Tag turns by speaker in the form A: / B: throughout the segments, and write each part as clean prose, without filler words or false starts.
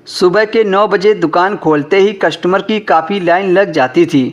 A: सुबह के 9 बजे दुकान खोलते ही कस्टमर की काफ़ी लाइन लग जाती थी।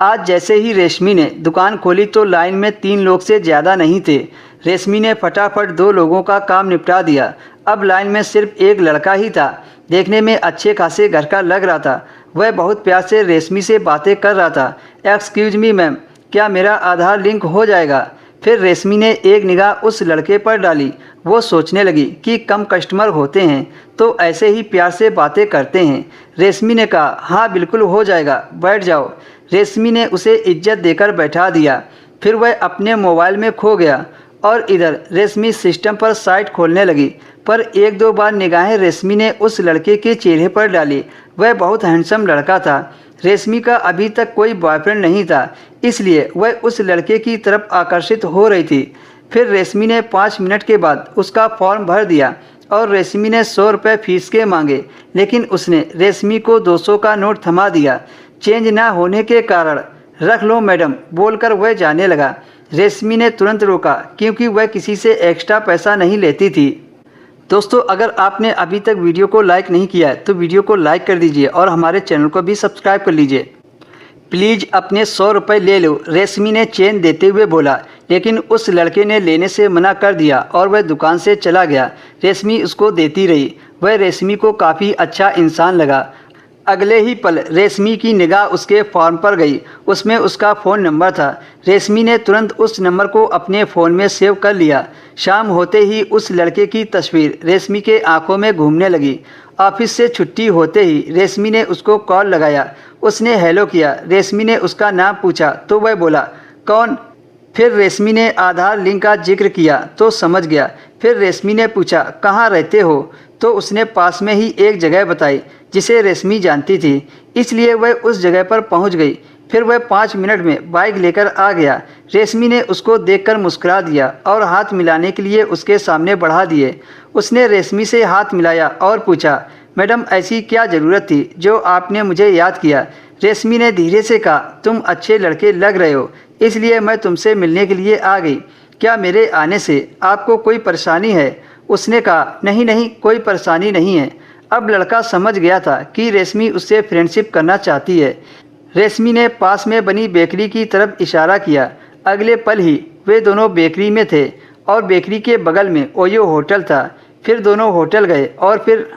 A: आज जैसे ही रेशमी ने दुकान खोली तो लाइन में 3 लोग से ज़्यादा नहीं थे। रेशमी ने फटाफट 2 लोगों का काम निपटा दिया। अब लाइन में सिर्फ एक लड़का ही था। देखने में अच्छे खासे घर का लग रहा था। वह बहुत प्यार से रेशमी से बातें कर रहा था। एक्सक्यूज मी मैम, क्या मेरा आधार लिंक हो जाएगा? फिर रेशमी ने एक निगाह उस लड़के पर डाली। वो सोचने लगी कि कम कस्टमर होते हैं तो ऐसे ही प्यार से बातें करते हैं। रेशमी ने कहा, हाँ बिल्कुल हो जाएगा, बैठ जाओ। रेशमी ने उसे इज्जत देकर बैठा दिया। फिर वह अपने मोबाइल में खो गया और इधर रेशमी सिस्टम पर साइट खोलने लगी। पर एक दो बार निगाहें रेशमी ने उस लड़के के चेहरे पर डाली। वह बहुत हैंडसम लड़का था। रेशमी का अभी तक कोई बॉयफ्रेंड नहीं था, इसलिए वह उस लड़के की तरफ आकर्षित हो रही थी। फिर रेशमी ने 5 मिनट के बाद उसका फॉर्म भर दिया और रेशमी ने 100 रुपये फीस के मांगे, लेकिन उसने रेशमी को 200 का नोट थमा दिया। चेंज ना होने के कारण रख लो मैडम बोलकर वह जाने लगा। रेशमी ने तुरंत रोका क्योंकि वह किसी से एक्स्ट्रा पैसा नहीं लेती थी। दोस्तों, अगर आपने अभी तक वीडियो को लाइक नहीं किया है तो वीडियो को लाइक कर दीजिए और हमारे चैनल को भी सब्सक्राइब कर लीजिए। प्लीज़ अपने 100 रुपये ले लो, रेशमी ने चेन देते हुए बोला, लेकिन उस लड़के ने लेने से मना कर दिया और वह दुकान से चला गया। रेशमी उसको देती रही। वह रेशमी को काफ़ी अच्छा इंसान लगा। अगले ही पल रेशमी की निगाह उसके फॉर्म पर गई। उसमें उसका फ़ोन नंबर था। रेशमी ने तुरंत उस नंबर को अपने फ़ोन में सेव कर लिया। शाम होते ही उस लड़के की तस्वीर रेशमी के आंखों में घूमने लगी। ऑफिस से छुट्टी होते ही रेशमी ने उसको कॉल लगाया। उसने हेलो किया। रेशमी ने उसका नाम पूछा तो वह बोला, कौन? फिर रेशमी ने आधार लिंक का जिक्र किया तो समझ गया। फिर रेशमी ने पूछा, कहाँ रहते हो? तो उसने पास में ही एक जगह बताई जिसे रेशमी जानती थी, इसलिए वह उस जगह पर पहुंच गई। फिर वह 5 मिनट में बाइक लेकर आ गया। रेशमी ने उसको देखकर मुस्कुरा दिया और हाथ मिलाने के लिए उसके सामने बढ़ा दिए। उसने रेशमी से हाथ मिलाया और पूछा, मैडम ऐसी क्या ज़रूरत थी जो आपने मुझे याद किया? रेशमी ने धीरे से कहा, तुम अच्छे लड़के लग रहे हो, इसलिए मैं तुमसे मिलने के लिए आ गई। क्या मेरे आने से आपको कोई परेशानी है? उसने कहा, नहीं नहीं, कोई परेशानी नहीं है। अब लड़का समझ गया था कि रेशमी उससे फ्रेंडशिप करना चाहती है। रेशमी ने पास में बनी बेकरी की तरफ इशारा किया। अगले पल ही वे दोनों बेकरी में थे और बेकरी के बगल में ओयो होटल था। फिर दोनों होटल गए और फिर